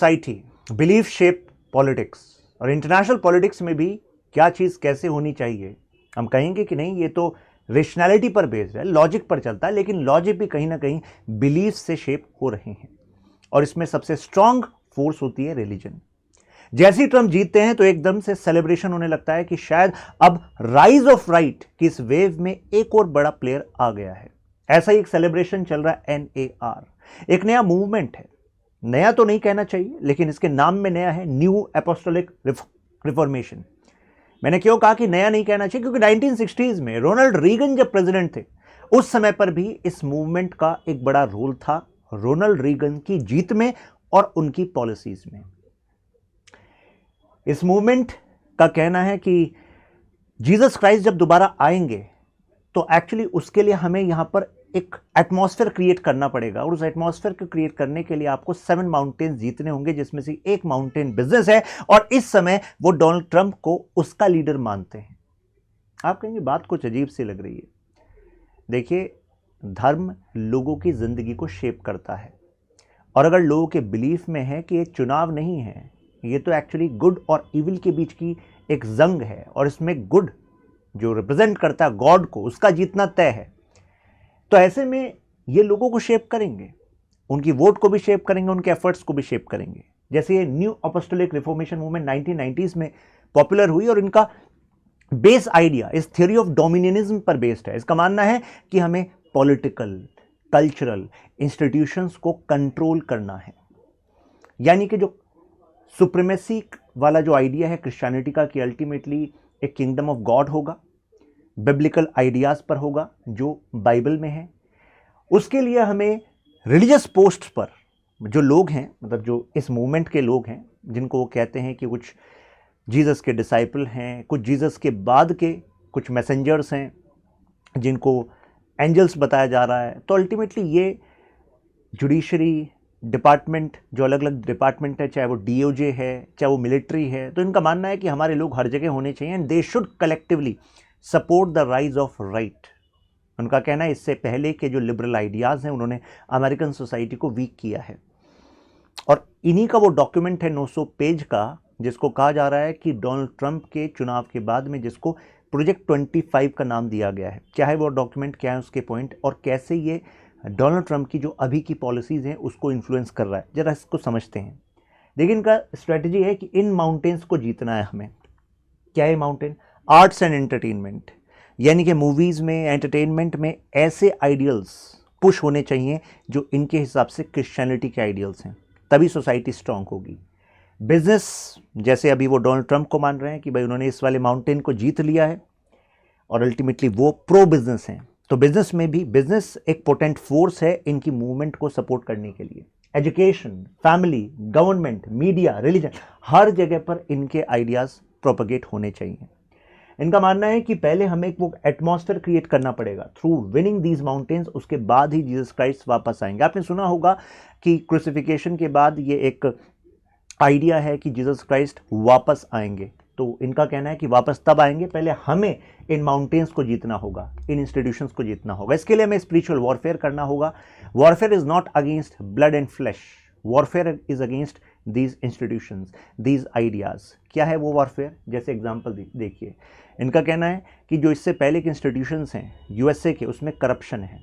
Society, belief shape politics, और international politics में भी क्या चीज़ कैसे होनी चाहिए। हम कहेंगे कि नहीं, ये तो रेशनैलिटी पर बेस्ड है, लॉजिक पर चलता है, लेकिन लॉजिक भी कहीं ना कहीं बिलीफ से शेप हो रहे हैं और इसमें सबसे स्ट्रांग फोर्स होती है रिलीजन। जैसे ही ट्रम्प जीतते हैं तो एकदम से सेलिब्रेशन होने लगता है कि शायद अब राइज ऑफ राइट की इस वेव में एक और बड़ा प्लेयर आ गया है। ऐसा ही एक सेलिब्रेशन चल रहा है NAR, एक नया मूवमेंट है। नया तो नहीं कहना चाहिए, लेकिन इसके नाम में नया है, न्यू अपोस्टोलिक रिफॉर्मेशन। मैंने क्यों कहा कि नया नहीं कहना चाहिए, क्योंकि 1960s में रोनाल्ड रीगन जब प्रेसिडेंट थे उस समय पर भी इस मूवमेंट का एक बड़ा रोल था रोनाल्ड रीगन की जीत में और उनकी पॉलिसीज में। इस मूवमेंट का कहना है कि जीसस क्राइस्ट जब दोबारा आएंगे तो एक्चुअली उसके लिए हमें यहां पर एक एटमॉस्फेयर क्रिएट करना पड़ेगा, और उस एटमॉस्फेयर को क्रिएट करने के लिए आपको 7 माउंटेन जीतने होंगे, जिसमें से एक माउंटेन बिजनेस है, और इस समय वो डोनाल्ड ट्रंप को उसका लीडर मानते हैं। आप कहेंगे बात कुछ अजीब सी लग रही है। देखिए, धर्म लोगों की जिंदगी को शेप करता है, और अगर लोगों के बिलीफ में है कि ये चुनाव नहीं है, ये तो एक्चुअली गुड और इविल के बीच की एक जंग है, और इसमें गुड जो रिप्रेजेंट करता है गॉड को, उसका जीतना तय है, तो ऐसे में ये लोगों को शेप करेंगे, उनकी वोट को भी शेप करेंगे, उनके एफर्ट्स को भी शेप करेंगे। जैसे ये new apostolic reformation movement 1990s में पॉपुलर हुई, और इनका बेस आइडिया इस थ्योरी ऑफ डोमिनियनिज्म पर बेस्ड है। इसका मानना है कि हमें पॉलिटिकल, कल्चरल इंस्टीट्यूशंस को कंट्रोल करना है, यानी कि जो सुप्रीमेसी वाला जो आइडिया है क्रिश्चियनिटी का, कि अल्टीमेटली एक किंगडम ऑफ गॉड होगा, बिब्लिकल आइडियाज पर होगा जो बाइबल में है। उसके लिए हमें रिलीजियस पोस्ट पर जो लोग हैं, मतलब जो इस मूवमेंट के लोग हैं, जिनको वो कहते हैं कि कुछ जीसस के डिसाइपल हैं, कुछ जीसस के बाद के कुछ मैसेंजर्स हैं, जिनको एंजल्स बताया जा रहा है, तो अल्टीमेटली ये जुडिशरी डिपार्टमेंट, जो अलग अलग डिपार्टमेंट है, चाहे वो DOJ है, चाहे वो मिलिट्री है, तो इनका मानना है कि हमारे लोग हर जगह होने चाहिए, and they should collectively support the rise of right. उनका कहना है इससे पहले के जो लिबरल आइडियाज़ हैं उन्होंने अमेरिकन सोसाइटी को वीक किया है, और इन्हीं का वो डॉक्यूमेंट है 900 पेज का, जिसको कहा जा रहा है कि डोनाल्ड ट्रंप के चुनाव के बाद में, जिसको प्रोजेक्ट 25 का नाम दिया गया है। क्या है वो डॉक्यूमेंट, क्या है उसके पॉइंट, और कैसे ये डोनाल्ड ट्रंप की जो अभी की पॉलिसीज़ हैं उसको इन्फ्लुएंस कर रहा है, जरा इसको समझते हैं। देखिए, इनका स्ट्रेटजी है कि इन माउंटेन्स को जीतना है हमें। क्या है माउंटेन? आर्ट्स एंड एंटरटेनमेंट, यानी कि मूवीज़ में, एंटरटेनमेंट में ऐसे आइडियल्स पुश होने चाहिए जो इनके हिसाब से क्रिश्चियनिटी के आइडियल्स हैं, तभी सोसाइटी स्ट्रांग होगी। बिजनेस, जैसे अभी वो डोनाल्ड ट्रंप को मान रहे हैं कि भाई उन्होंने इस वाले माउंटेन को जीत लिया है और अल्टीमेटली वो प्रो बिजनेस हैं, तो बिजनेस में भी बिजनेस एक पोटेंट फोर्स है इनकी मूवमेंट को सपोर्ट करने के लिए। Education, family, government, media, religion, हर जगह पर इनके आइडियाज़ प्रोपगेट होने चाहिए। इनका मानना है कि पहले हमें वो एटमॉस्फेयर क्रिएट करना पड़ेगा थ्रू विनिंग दीज माउंटेन्स, उसके बाद ही जीसस क्राइस्ट वापस आएंगे। आपने सुना होगा कि क्रूसिफिकेशन के बाद ये एक आइडिया है कि जीसस क्राइस्ट वापस आएंगे, तो इनका कहना है कि वापस तब आएंगे, पहले हमें इन माउंटेन्स को जीतना होगा, इन इंस्टीट्यूशंस को जीतना होगा। इसके लिए हमें स्पिरिचुअल वॉरफेयर करना होगा। Warfare is not against blood and flash, warfare is against these institutions, these ideas. क्या है वो वॉरफेयर? जैसे एग्जाम्पल देखिए, इनका कहना है कि जो इससे पहले के इंस्टीट्यूशंस हैं USA के, उसमें करप्शन है,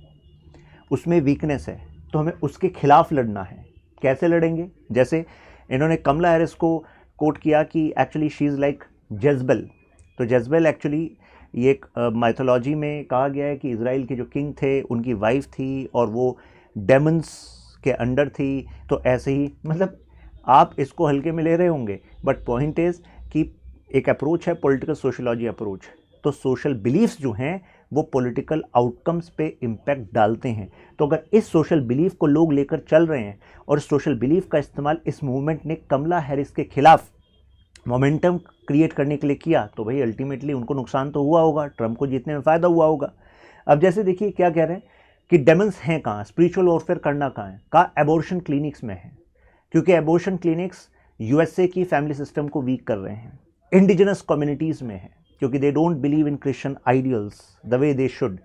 उसमें वीकनेस है, तो हमें उसके खिलाफ लड़ना है। कैसे लड़ेंगे? जैसे इन्होंने कमला हैरिस को कोट किया कि actually she is like Jezebel. तो जेजबेल एक्चुअली ये एक माइथोलॉजी में कहा गया है कि इज़राइल के जो किंग थे उनकी वाइफ थी, और वो डेमन्स के अंडर थी। तो ऐसे ही, मतलब आप इसको हल्के में ले रहे होंगे, बट पॉइंट इज़ कि एक अप्रोच है पॉलिटिकल सोशोलॉजी अप्रोच। तो सोशल बिलीफ्स जो हैं वो पॉलिटिकल आउटकम्स पे इम्पैक्ट डालते हैं। तो अगर इस सोशल बिलीफ को लोग लेकर चल रहे हैं, और सोशल बिलीफ का इस्तेमाल इस मूवमेंट ने कमला हैरिस के खिलाफ मोमेंटम क्रिएट करने के लिए किया, तो भाई अल्टीमेटली उनको नुकसान तो हुआ होगा, ट्रंप को जीतने में फ़ायदा हुआ होगा। अब जैसे देखिए क्या कह रहे हैं कि डेमन्स हैं कहाँ, स्पिरिचुअल वॉरफेयर करना कहाँ है? कहाँ? एबॉर्शन क्लिनिक्स में है, क्योंकि एबॉर्शन क्लिनिक्स USA की फैमिली सिस्टम को वीक कर रहे हैं। इंडिजिनस कम्युनिटीज़ में है, क्योंकि they don't believe in Christian ideals the way they should.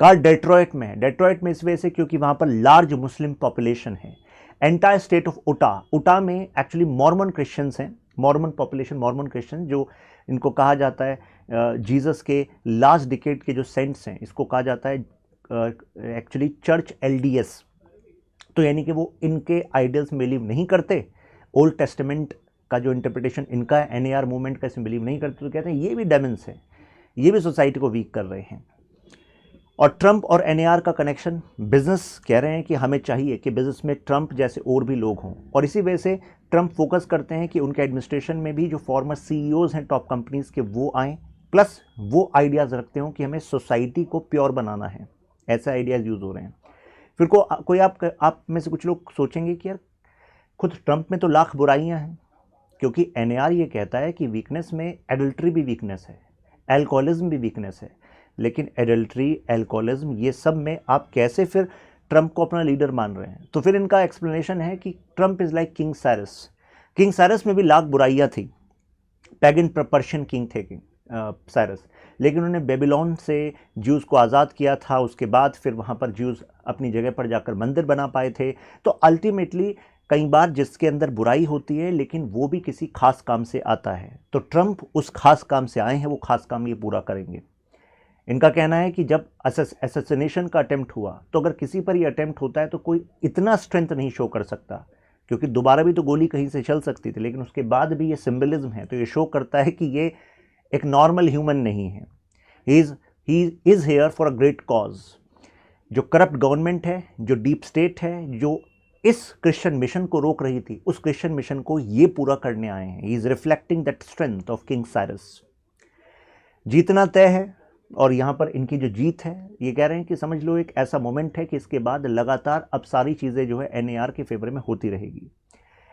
कहाँ? डेट्रॉइट में है। डेट्रॉइट में इस वजह से क्योंकि वहाँ पर लार्ज मुस्लिम पॉपुलेशन है। एंटायर स्टेट ऑफ उटा में एक्चुअली मॉर्मन क्रिश्चियंस हैं, मॉर्मन पॉपुलेशन, मॉर्मन क्रिश्चियन, जो इनको कहा जाता है जीसस के लास्ट डिकेड के जो सेंट्स हैं, इसको कहा जाता है एक्चुअली चर्च LDS। तो यानी कि वो इनके आइडियल्स में बिलीव नहीं करते, ओल्ड टेस्टामेंट का जो इंटरप्रिटेशन इनका है, NAR मूवमेंट का, इसमें बिलीव नहीं करते। तो कहते हैं ये भी डेमन्स है, ये भी सोसाइटी को वीक कर रहे हैं। और ट्रंप और NAR का कनेक्शन, बिजनेस कह रहे हैं कि हमें चाहिए कि बिजनेस में ट्रंप जैसे और भी लोग हों, और इसी वजह से ट्रंप फोकस करते हैं कि उनके एडमिनिस्ट्रेशन में भी जो फॉर्मर CEOs हैं टॉप कंपनीज के वो आएँ, प्लस वो आइडियाज़ रखते हो कि हमें सोसाइटी को प्योर बनाना है। ऐसे आइडियाज़ यूज़ हो रहे हैं। फिर कोई आप में से कुछ लोग सोचेंगे कि यार खुद ट्रंप में तो लाख बुराइयां हैं, क्योंकि NAR ये कहता है कि वीकनेस में एडल्ट्री भी वीकनेस है, एल्कोहलिज्म भी वीकनेस है। लेकिन एडल्ट्री, एल्कोहलिज्म, ये सब में आप कैसे फिर ट्रंप को अपना लीडर मान रहे हैं? तो फिर इनका एक्सप्लेनेशन है कि Trump is like king Cyrus. King Cyrus में भी लाख बुराइयाँ थी, पैगन पर्शियन किंग थे किंग साइरस, लेकिन उन्होंने बेबीलोन से ज्यूज़ को आज़ाद किया था। उसके बाद फिर वहाँ पर ज्यूज़ अपनी जगह पर जाकर मंदिर बना पाए थे। तो अल्टीमेटली कई बार जिसके अंदर बुराई होती है, लेकिन वो भी किसी खास काम से आता है। तो ट्रंप उस खास काम से आए हैं, वो खास काम ये पूरा करेंगे। इनका कहना है कि जब असैसिनेशन का अटेम्प्ट हुआ, तो अगर किसी पर ये अटेम्प्ट होता है तो कोई इतना स्ट्रेंथ नहीं शो कर सकता, क्योंकि दोबारा भी तो गोली कहीं से चल सकती थी, लेकिन उसके बाद भी ये सिंबलिज्म है। तो ये शो करता है कि ये एक नॉर्मल ह्यूमन नहीं है, he is here for a great cause. जो करप्ट गवर्नमेंट है, जो डीप स्टेट है, जो इस क्रिश्चियन मिशन को रोक रही थी, उस क्रिश्चियन मिशन को ये पूरा करने आए हैं। He is reflecting that strength of king Cyrus. जीतना तय है, और यहाँ पर इनकी जो जीत है, ये कह रहे हैं कि समझ लो एक ऐसा मोमेंट है कि इसके बाद लगातार अब सारी चीज़ें जो है NAR के फेवर में होती रहेगी।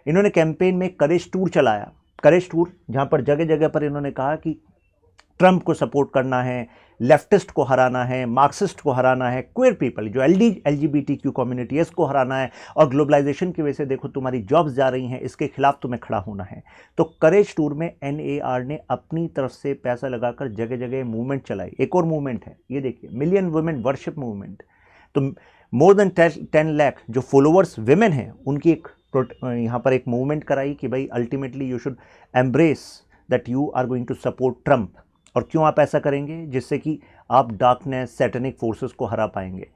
इन्होंने कैंपेन में करेज टूर चलाया, करेज टूर, जहाँ पर जगह जगह पर इन्होंने कहा कि ट्रंप को सपोर्ट करना है, लेफ्टिस्ट को हराना है, मार्क्सिस्ट को हराना है, क्वेयर पीपल, जो LGBTQ कम्युनिटी है, इसको हराना है, और ग्लोबलाइजेशन की वजह से देखो तुम्हारी जॉब्स जा रही हैं, इसके खिलाफ तुम्हें खड़ा होना है। तो करेज टूर में NAR ने अपनी तरफ से पैसा लगाकर जगह जगह मूवमेंट चलाई। एक और मूवमेंट है, ये देखिए, मिलियन वुमेन वर्शिप मूवमेंट। तो मोर देन 10 लाख जो फॉलोअर्स विमेन हैं, उनकी एक यहाँ पर एक मूवमेंट कराई कि भाई ultimately you should embrace that you are going to support Trump. और क्यों आप ऐसा करेंगे? जिससे कि आप डार्कनेस, सैटेनिक फोर्सेस को हरा पाएंगे।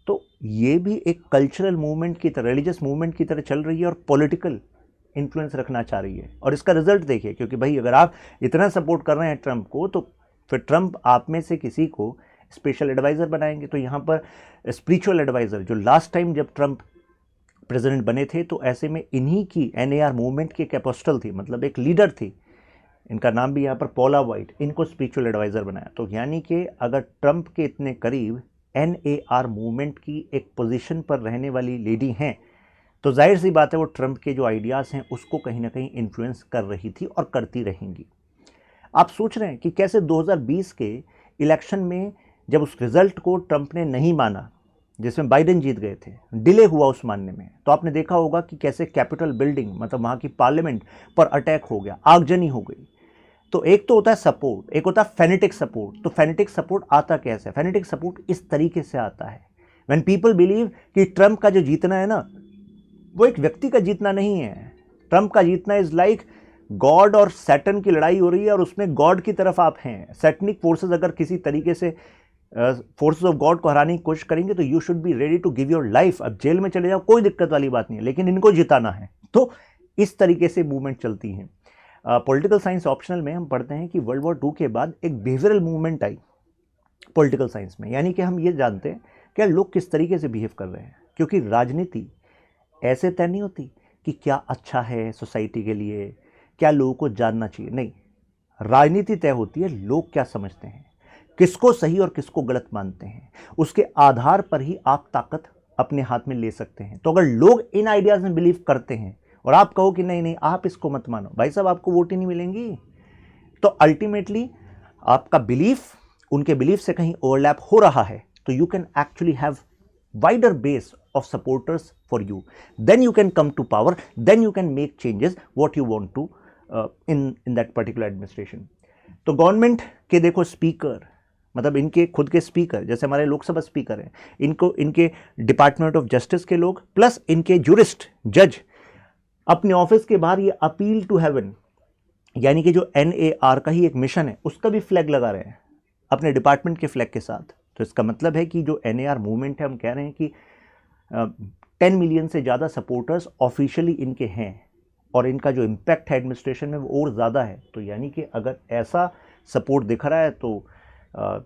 तो ये भी एक कल्चरल मूवमेंट की तरह, रिलीजियस मूवमेंट की तरह चल रही है, और पॉलिटिकल इन्फ्लुएंस रखना चाह रही है। और इसका रिजल्ट देखिए, क्योंकि भाई अगर आप इतना सपोर्ट कर रहे हैं ट्रंप को, तो फिर ट्रंप आप में से किसी को स्पेशल एडवाइज़र बनाएंगे। तो यहाँ पर स्पिरिचुअल एडवाइज़र, जो लास्ट टाइम जब ट्रंप प्रेसिडेंट बने थे, तो ऐसे में इन्हीं की NAR मूवमेंट की एक अपोस्टल थी, मतलब एक लीडर थी, इनका नाम भी यहाँ पर पॉला वाइट, इनको स्पिरिचुअल एडवाइज़र बनाया। तो यानी कि अगर ट्रंप के इतने करीब NAR मूवमेंट की एक पोजीशन पर रहने वाली लेडी हैं, तो जाहिर सी बात है वो ट्रंप के जो आइडियाज़ हैं उसको कहीं ना कहीं इन्फ्लुएंस कर रही थी और करती रहेंगी। आप सोच रहे हैं कि कैसे 2020 के इलेक्शन में जब उस रिज़ल्ट को ट्रंप ने नहीं माना, जिसमें बाइडेन जीत गए थे, डिले हुआ उस मानने में, तो आपने देखा होगा कि कैसे कैपिटल बिल्डिंग, मतलब वहाँ की पार्लियामेंट पर अटैक हो गया, आगजनी हो गई। तो एक तो होता है सपोर्ट, एक होता है फेनेटिक सपोर्ट। तो फेनेटिक सपोर्ट आता कैसे है? फेनेटिक सपोर्ट इस तरीके से आता है, व्हेन पीपल बिलीव कि ट्रंप का जो जीतना है ना, वो एक व्यक्ति का जीतना नहीं है। ट्रंप का जीतना इज लाइक गॉड और सैटन की लड़ाई हो रही है, और उसमें गॉड की तरफ आप हैं। सैटनिक फोर्सेस अगर किसी तरीके से फोर्सेस ऑफ गॉड को हराने की कोशिश करेंगे, तो you should be ready to give your life. अब जेल में चले जाओ, कोई दिक्कत वाली बात नहीं है, लेकिन इनको जिताना है। तो इस तरीके से मूवमेंट चलती हैं। पॉलिटिकल साइंस ऑप्शनल में हम पढ़ते हैं कि वर्ल्ड वॉर 2 के बाद एक बिहेवियरल मूवमेंट आई पॉलिटिकल साइंस में, यानी कि हम ये जानते हैं कि लोग किस तरीके से बिहेव कर रहे हैं। क्योंकि राजनीति ऐसे तय नहीं होती कि क्या अच्छा है सोसाइटी के लिए, क्या लोगों को जानना चाहिए, नहीं। राजनीति तय होती है लोग क्या समझते हैं, किसको सही और किसको गलत मानते हैं, उसके आधार पर ही आप ताकत अपने हाथ में ले सकते हैं। तो अगर लोग इन आइडियाज़ में बिलीव करते हैं और आप कहो कि नहीं नहीं आप इसको मत मानो, भाई साहब आपको वोट ही नहीं मिलेंगी। तो अल्टीमेटली आपका बिलीफ उनके बिलीफ से कहीं ओवरलैप हो रहा है, तो you can actually have wider base of supporters for you, then you can come to power, then you can make changes what you want to in that particular administration. तो government के देखो speaker, मतलब इनके खुद के speaker, जैसे हमारे Lok Sabha speaker हैं, इनको इनके डिपार्टमेंट ऑफ जस्टिस के लोग प्लस इनके जूरिस्ट जज अपने ऑफिस के बाहर ये अपील टू हेवन, यानी कि जो NAR का ही एक मिशन है उसका भी फ्लैग लगा रहे हैं अपने डिपार्टमेंट के फ्लैग के साथ। तो इसका मतलब है कि जो NAR मूवमेंट है, हम कह रहे हैं कि 10 मिलियन से ज़्यादा सपोर्टर्स ऑफिशियली इनके हैं और इनका जो इम्पैक्ट है एडमिनिस्ट्रेशन में वो और ज़्यादा है। तो यानी कि अगर ऐसा सपोर्ट दिख रहा है तो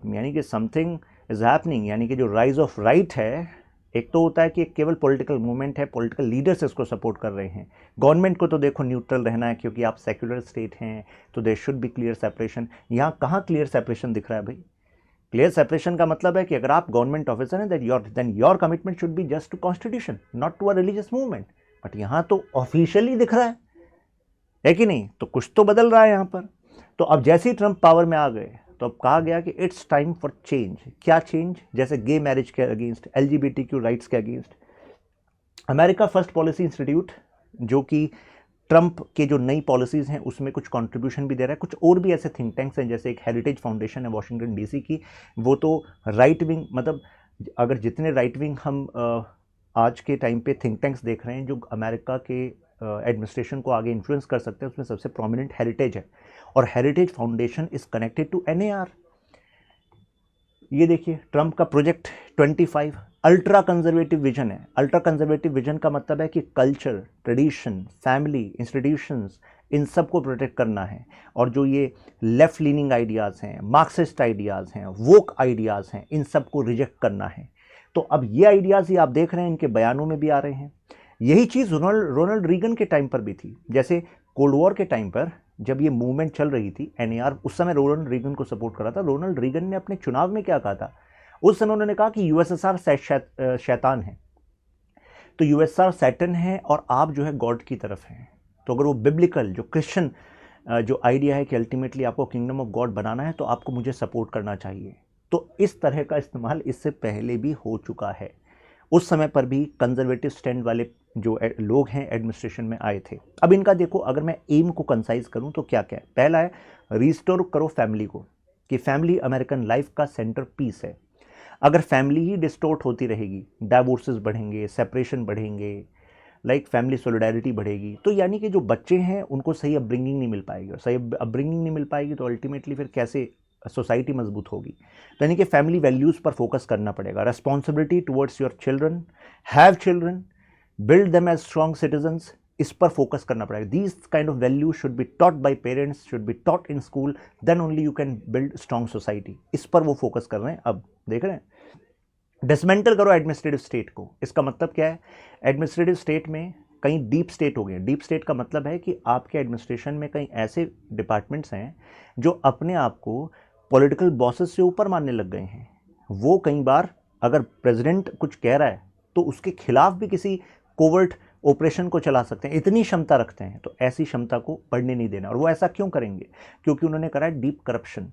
यानी कि समथिंग इज़ हैपनिंग, यानी कि जो राइज ऑफ राइट है, एक तो होता है कि एक केवल पॉलिटिकल मूवमेंट है, पॉलिटिकल लीडर्स इसको सपोर्ट कर रहे हैं, गवर्नमेंट को तो देखो न्यूट्रल रहना है क्योंकि आप सेक्युलर स्टेट हैं, तो there should be clear separation. यहाँ कहाँ क्लियर सेपरेशन दिख रहा है भाई? क्लियर सेपरेशन का मतलब है कि अगर आप गवर्नमेंट ऑफिसर हैं then your commitment should be just to constitution, not to a religious movement. But यहाँ तो ऑफिशियली दिख रहा है कि नहीं? तो कुछ तो बदल रहा है यहाँ पर। तो अब जैसे ही ट्रंप पावर में आ गए तो अब कहा गया कि इट्स टाइम फॉर चेंज। क्या चेंज? जैसे गे मैरिज के अगेंस्ट, LGBTQ राइट्स के against America first policy institute, जो कि ट्रंप के जो नई पॉलिसीज़ हैं उसमें कुछ कंट्रीब्यूशन भी दे रहा है। कुछ और भी ऐसे थिंक टैंक्स हैं, जैसे एक हेरिटेज फाउंडेशन है वॉशिंगटन DC की, वो तो राइट विंग, मतलब अगर जितने राइट विंग हम आज के टाइम पे थिंक टैंक्स देख रहे हैं जो अमेरिका के एडमिनिस्ट्रेशन को आगे इन्फ्लुएंस कर सकते हैं, उसमें सबसे प्रोमिनेंट हेरिटेज है, और heritage foundation is connected to NAR। ये देखिए ट्रंप का प्रोजेक्ट 25 अल्ट्रा कंजर्वेटिव विजन है। अल्ट्रा कंजर्वेटिव विजन का मतलब है कि कल्चर, ट्रेडिशन, फैमिली, इंस्टीट्यूशंस, इन सब को प्रोटेक्ट करना है, और जो ये लेफ्ट लीनिंग आइडियाज़ हैं, मार्क्सिस्ट आइडियाज़ हैं, वोक आइडियाज़ हैं, इन सब को रिजेक्ट करना है। तो अब ये आइडियाज़ ही आप देख रहे हैं इनके बयानों में भी आ रहे हैं। यही चीज़ रोनाल्ड रीगन के टाइम पर भी थी। जैसे कोल्ड वॉर के टाइम पर जब ये मूवमेंट चल रही थी, NAR उस समय रोनाल्ड रीगन को सपोर्ट कर रहा था। रोनाल्ड रीगन ने अपने चुनाव में क्या कहा था? उस समय उन्होंने कहा कि USSR शैतान है, तो USSR सैटन है और आप जो है गॉड की तरफ हैं। तो अगर वो बिब्लिकल जो क्रिश्चियन जो आइडिया है कि अल्टीमेटली आपको किंगडम ऑफ गॉड बनाना है, तो आपको मुझे सपोर्ट करना चाहिए। तो इस तरह का इस्तेमाल इससे पहले भी हो चुका है। उस समय पर भी कंजर्वेटिव स्टैंड वाले जो लोग हैं एडमिनिस्ट्रेशन में आए थे। अब इनका देखो, अगर मैं एम को कंसाइज करूं तो क्या क्या है? पहला है रिस्टोर करो फैमिली को, कि फैमिली अमेरिकन लाइफ का सेंटर पीस है। अगर फैमिली ही डिस्टोर्ट होती रहेगी, डाइवोर्सेस बढ़ेंगे, सेपरेशन बढ़ेंगे, लाइक फैमिली सॉलिडारिटी बढ़ेगी, तो यानी कि जो बच्चे हैं उनको सही अपब्रिंगिंग नहीं मिल पाएगी, और सही अपब्रिंगिंग नहीं मिल पाएगी तो अल्टीमेटली फिर कैसे सोसाइटी मजबूत होगी? तो यानी कि फैमिली वैल्यूज़ पर फोकस करना पड़ेगा। Responsibility towards your children, have children, build them as strong citizens, इस पर फोकस करना पड़ेगा। These kind of value should be taught by parents, should be taught in school, then only you can build strong society. इस पर वो focus कर रहे हैं। अब देख रहे हैं, डिसमेंटल करो एडमिनिस्ट्रेटिव स्टेट को। इसका मतलब क्या है? एडमिनिस्ट्रेटिव स्टेट में कई डीप स्टेट हो गए। डीप स्टेट का मतलब है कि आपके एडमिनिस्ट्रेशन में कई ऐसे डिपार्टमेंट्स हैं जो अपने आप को पॉलिटिकल बॉसेस से ऊपर मानने लग गए हैं। वो कई बार अगर प्रेसिडेंट कुछ कह रहा है तो उसके खिलाफ भी किसी कोवर्ट ऑपरेशन को चला सकते हैं, इतनी क्षमता रखते हैं। तो ऐसी क्षमता को बढ़ने नहीं देना। और वो ऐसा क्यों करेंगे? क्योंकि उन्होंने करा है डीप करप्शन,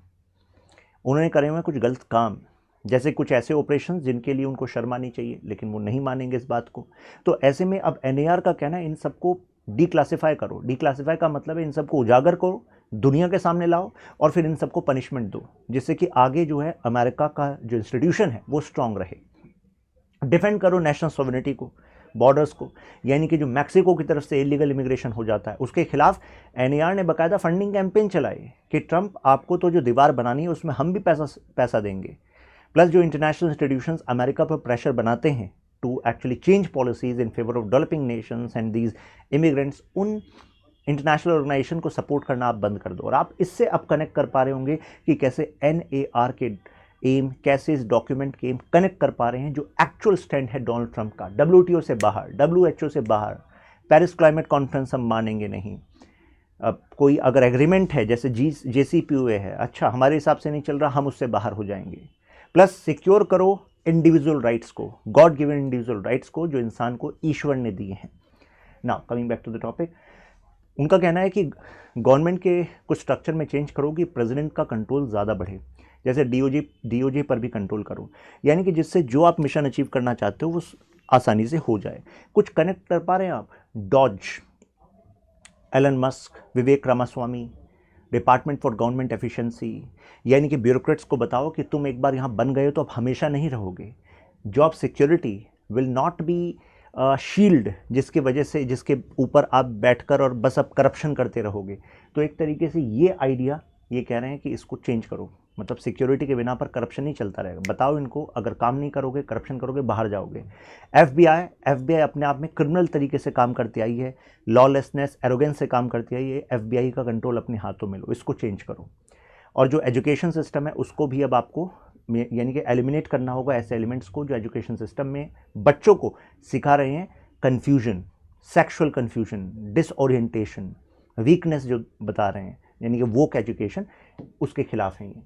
उन्होंने करे हुए कुछ गलत काम, जैसे कुछ ऐसे ऑपरेशन जिनके लिए उनको शर्म आनी चाहिए, लेकिन वो नहीं मानेंगे इस बात को। तो ऐसे में अब NAR का कहना है इन सबको डिक्लासिफाई करो। डिक्लासिफाई का मतलब है इन सबको उजागर करो, दुनिया के सामने लाओ, और फिर इन सबको पनिशमेंट दो, जिससे कि आगे जो है अमेरिका का जो इंस्टीट्यूशन है वो स्ट्रांग रहे। डिफेंड करो नेशनल सॉवरेनिटी को, बॉर्डर्स को, यानी कि जो मैक्सिको की तरफ से इलीगल इमिग्रेशन हो जाता है उसके खिलाफ NAR ने बाकायदा फंडिंग कैंपेन चलाई कि ट्रंप आपको तो जो दीवार बनानी है उसमें हम भी पैसा देंगे। प्लस जो इंटरनेशनल इंस्टीट्यूशंस अमेरिका पर प्रेशर बनाते हैं to actually change policies in favour of developing nations and these immigrants, उन इंटरनेशनल ऑर्गेनाइजेशन को सपोर्ट करना आप बंद कर दो। और आप इससे अब कनेक्ट कर पा रहे होंगे कि कैसे NAR के एम, कैसे इस डॉक्यूमेंट के एम कनेक्ट कर पा रहे हैं जो एक्चुअल स्टैंड है डोनाल्ड ट्रंप का। WTO से बाहर, WHO से बाहर, पेरिस क्लाइमेट कॉन्फ्रेंस हम मानेंगे नहीं। अब कोई अगर एग्रीमेंट है जैसे JCPOA है, अच्छा हमारे हिसाब से नहीं चल रहा, हम उससे बाहर हो जाएंगे। प्लस सिक्योर करो इंडिविजुअल राइट्स को, गॉड गिवन इंडिविजुअल राइट्स को, जो इंसान को ईश्वर ने दिए हैं। Now coming back to the topic, उनका कहना है कि गवर्नमेंट के कुछ स्ट्रक्चर में चेंज करो कि प्रेसिडेंट का कंट्रोल ज़्यादा बढ़े, जैसे DOJ पर भी कंट्रोल करो, यानी कि जिससे जो आप मिशन अचीव करना चाहते हो वो आसानी से हो जाए। कुछ कनेक्ट कर पा रहे हैं आप? DOGE, Elon Musk, Vivek Ramaswamy, department for government efficiency, यानी कि ब्यूरोक्रेट्स को बताओ कि तुम एक बार यहाँ बन गए हो तो अब हमेशा नहीं रहोगे। Job security will not be shield जिसकी वजह से, जिसके ऊपर आप बैठकर और बस अब करप्शन करते रहोगे। तो एक तरीके से ये आइडिया ये कह रहे हैं कि इसको चेंज करो, मतलब सिक्योरिटी के बिना पर करप्शन नहीं चलता रहेगा। बताओ इनको, अगर काम नहीं करोगे, करप्शन करोगे, बाहर जाओगे। एफबीआई अपने आप में क्रिमिनल तरीके से काम करती आई है, लॉलेसनेस, एरोगेंस से काम करती आई है। एफबीआई का कंट्रोल अपने हाथों में लो, इसको चेंज करो। और जो एजुकेशन सिस्टम है उसको भी अब आपको यानी कि एलिमिनेट करना होगा ऐसे एलिमेंट्स को जो एजुकेशन सिस्टम में बच्चों को सिखा रहे हैं confusion, sexual confusion, disorientation, weakness जो बता रहे हैं, यानी कि वोक एजुकेशन, उसके खिलाफ हैं ये।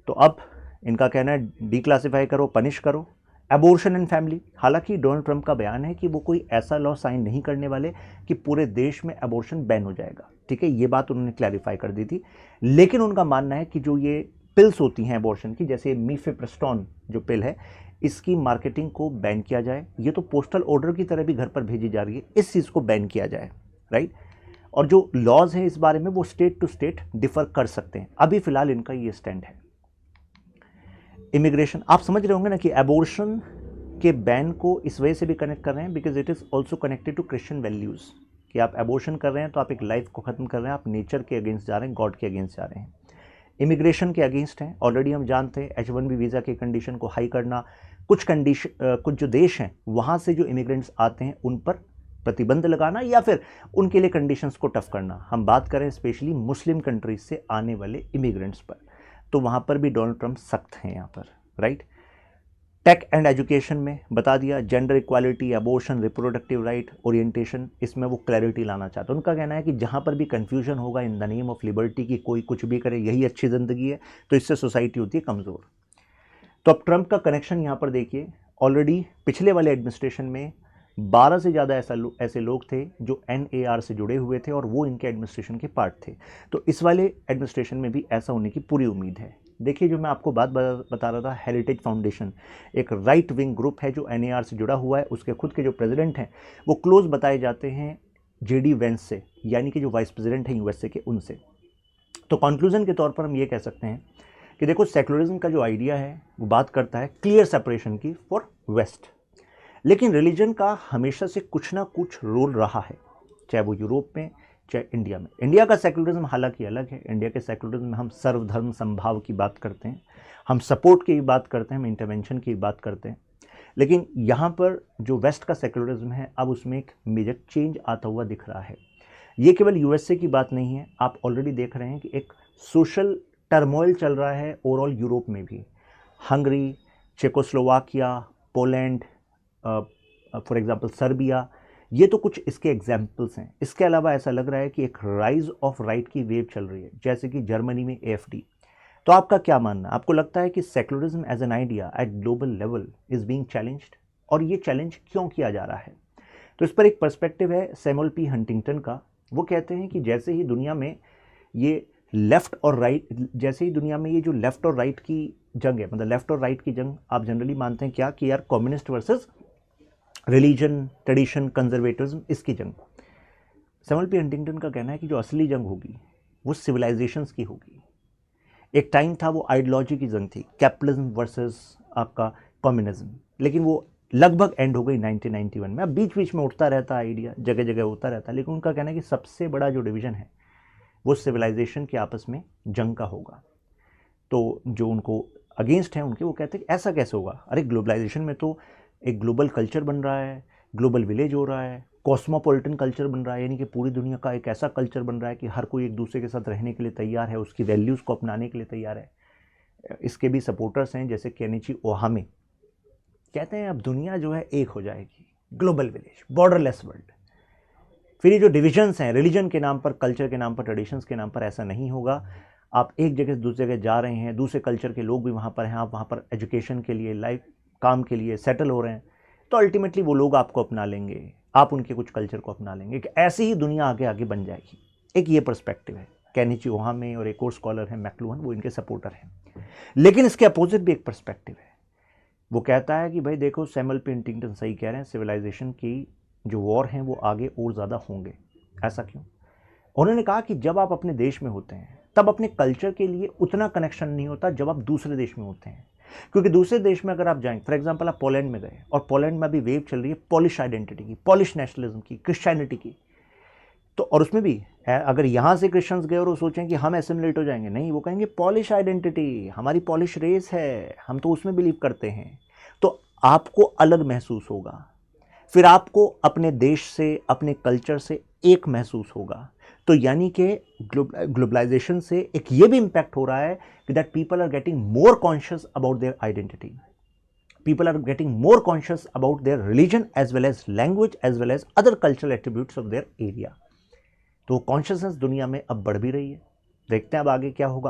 तो अब इनका कहना है डिक्लासिफाई करो, पनिश करो। एबॉर्शन इन फैमिली, हालांकि डोनाल्ड ट्रंप का बयान है कि वो कोई ऐसा लॉ साइन नहीं करने वाले कि पूरे देश में एबॉर्शन बैन हो जाएगा, ठीक है, ये बात उन्होंने क्लैरिफाई कर दी थी। लेकिन उनका मानना है कि जो ये पिल्स होती हैं एबॉर्शन की, जैसे मीफेप्रेस्टोन जो पिल है, इसकी मार्केटिंग को बैन किया जाए। ये तो पोस्टल ऑर्डर की तरह भी घर पर भेजी जा रही है, इस चीज़ को बैन किया जाए, राइट। और जो लॉज हैं इस बारे में वो स्टेट टू स्टेट डिफर कर सकते हैं। अभी फिलहाल इनका ये स्टैंड है। इमिग्रेशन, आप समझ रहे होंगे ना कि एबॉर्शन के बैन को इस वजह से भी कनेक्ट कर रहे हैं because it is also connected to Christian values, कि आप एबॉर्शन कर रहे हैं तो आप एक लाइफ को ख़त्म कर रहे हैं, आप नेचर के अगेंस्ट जा रहे हैं, गॉड के अगेंस्ट जा रहे हैं। इमिग्रेशन के अगेंस्ट हैं, ऑलरेडी हम जानते हैं H1B वीज़ा की कंडीशन को हाई करना, कुछ जो देश हैं वहाँ से जो इमिग्रेंट्स आते हैं उन पर प्रतिबंध लगाना या फिर उनके लिए कंडीशंस को टफ करना। हम बात करें स्पेशली मुस्लिम कंट्रीज से आने वाले इमिग्रेंट्स पर, तो वहाँ पर भी डोनाल्ड ट्रंप सख्त हैं यहाँ पर, राइट। टेक एंड एजुकेशन में बता दिया, gender equality, abortion, reproductive right, orientation, इसमें वो क्लैरिटी लाना चाहते हैं। उनका कहना है कि जहाँ पर भी कन्फ्यूजन होगा in the name of liberty की कोई कुछ भी करे यही अच्छी ज़िंदगी है, तो इससे सोसाइटी होती है कमज़ोर। तो अब ट्रंप का कनेक्शन यहाँ पर देखिए, ऑलरेडी पिछले वाले एडमिनिस्ट्रेशन में 12 से ज़्यादा ऐसे लोग थे जो NAR से जुड़े हुए थे और वो इनके एडमिनिस्ट्रेशन के पार्ट थे। तो इस वाले एडमिनिस्ट्रेशन में भी ऐसा होने की पूरी उम्मीद है। देखिए, जो मैं आपको बात बता रहा था, हेरिटेज फाउंडेशन एक राइट विंग ग्रुप है जो NAR से जुड़ा हुआ है। उसके खुद के जो प्रेसिडेंट हैं वो क्लोज बताए जाते हैं JD वेंस से, यानी कि जो वाइस प्रेसिडेंट हैं USA के, उनसे। तो कंक्लूजन के तौर पर हम ये कह सकते हैं कि देखो, सेकुलरिज्म का जो आइडिया है वो बात करता है क्लियर सेपरेशन की फॉर वेस्ट, लेकिन रिलीजन का हमेशा से कुछ ना कुछ रोल रहा है, चाहे वो यूरोप में चाहे इंडिया में। इंडिया का सेकुलरिज्म हालांकि अलग है। इंडिया के सेकुलरिज्म में हम सर्वधर्म संभाव की बात करते हैं, हम सपोर्ट की बात करते हैं, हम इंटरवेंशन की बात करते हैं। लेकिन यहाँ पर जो वेस्ट का सेकुलरिज्म है, अब उसमें एक मेजर चेंज आता हुआ दिख रहा है। ये केवल USA की बात नहीं है, आप ऑलरेडी देख रहे हैं कि एक सोशल टर्मोइल चल रहा है ओवरऑल यूरोप में भी। Hungary, Czechoslovakia, Poland, for example Serbia, ये तो कुछ इसके एग्जाम्पल्स हैं। इसके अलावा ऐसा लग रहा है कि एक राइज ऑफ राइट की वेव चल रही है, जैसे कि जर्मनी में AfD। तो आपका क्या मानना, आपको लगता है कि secularism as an idea at global level is being challenged, और ये चैलेंज क्यों किया जा रहा है? तो इस पर एक पर्सपेक्टिव है सैमुअल P. हंटिंगटन का। वो कहते हैं कि जैसे ही दुनिया में ये लेफ्ट और राइट, जैसे ही दुनिया में ये जो लेफ्ट और राइट की जंग है, मतलब लेफ्ट और राइट की जंग आप जनरली मानते हैं क्या कि यार communist versus religion, tradition, conservatism, इसकी जंग। Samuel P. हंटिंगटन का कहना है कि जो असली जंग होगी वो सिविलाइजेशंस की होगी। एक टाइम था वो आइडियोलॉजी की जंग थी, कैपिटलिज्म वर्सेस आपका कम्युनिज्म, लेकिन वो लगभग एंड हो गई 1991 में। अब बीच बीच में उठता रहता आइडिया, जगह जगह होता रहता, लेकिन उनका कहना है कि सबसे बड़ा जो डिवीज़न है वो सिविलाइजेशन के आपस में जंग का होगा। तो जो उनको अगेंस्ट हैं उनके, वो कहते हैं कि ऐसा कैसे होगा, अरे ग्लोबलाइजेशन में तो एक ग्लोबल कल्चर बन रहा है, ग्लोबल विलेज हो रहा है, कॉस्मोपॉलिटन कल्चर बन रहा है, यानी कि पूरी दुनिया का एक ऐसा कल्चर बन रहा है कि हर कोई एक दूसरे के साथ रहने के लिए तैयार है, उसकी वैल्यूज़ को अपनाने के लिए तैयार है। इसके भी सपोर्टर्स हैं जैसे केनिची ओहामे, कहते हैं अब दुनिया जो है एक हो जाएगी, ग्लोबल विलेज, बॉर्डरलेस वर्ल्ड। फिर ये जो डिविजन्स हैं रिलीजन के नाम पर, कल्चर के नाम पर, ट्रेडिशंस के नाम पर, ऐसा नहीं होगा। आप एक जगह से दूसरी जगह जा रहे हैं, दूसरे कल्चर के लोग भी वहाँ पर हैं, आप वहाँ पर एजुकेशन के लिए, लाइफ, काम के लिए सेटल हो रहे हैं, तो अल्टीमेटली वो लोग आपको अपना लेंगे, आप उनके कुछ कल्चर को अपना लेंगे, कि ऐसी ही दुनिया आगे आगे बन जाएगी। एक ये पर्सपेक्टिव है। केनिची ओहामे और एक और स्कॉलर है मैकलुहन, वो इनके सपोर्टर हैं। लेकिन इसके अपोजिट भी एक पर्सपेक्टिव है। वो कहता है कि भाई देखो, सैमुअल P. हंटिंगटन सही कह रहे हैं, सिविलाइजेशन की जो वॉर हैं वो आगे और ज़्यादा होंगे। ऐसा क्यों? उन्होंने कहा कि जब आप अपने देश में होते हैं तब अपने कल्चर के लिए उतना कनेक्शन नहीं होता जब आप दूसरे देश में होते हैं। क्योंकि दूसरे देश में अगर आप जाएं, फॉर एग्जांपल आप पोलैंड में गए और पोलैंड में अभी वेव चल रही है पॉलिश आइडेंटिटी की, पॉलिश नेशनलिज्म की, क्रिश्चियनिटी की, तो और उसमें भी अगर यहाँ से क्रिश्चियंस गए और वो सोचें कि हम एसिमिलेट हो जाएंगे, नहीं, वो कहेंगे पॉलिश आइडेंटिटी, हमारी पॉलिश रेस है, हम तो उसमें बिलीव करते हैं। तो आपको अलग महसूस होगा, फिर आपको अपने देश से, अपने कल्चर से एक महसूस होगा। तो यानी कि ग्लोबलाइजेशन से एक ये भी इम्पैक्ट हो रहा है कि that people are getting more conscious about their identity, people are getting more conscious about their religion as well as language as well as other cultural attributes of their area. तो consciousness दुनिया में अब बढ़ भी रही है। देखते हैं अब आगे क्या होगा।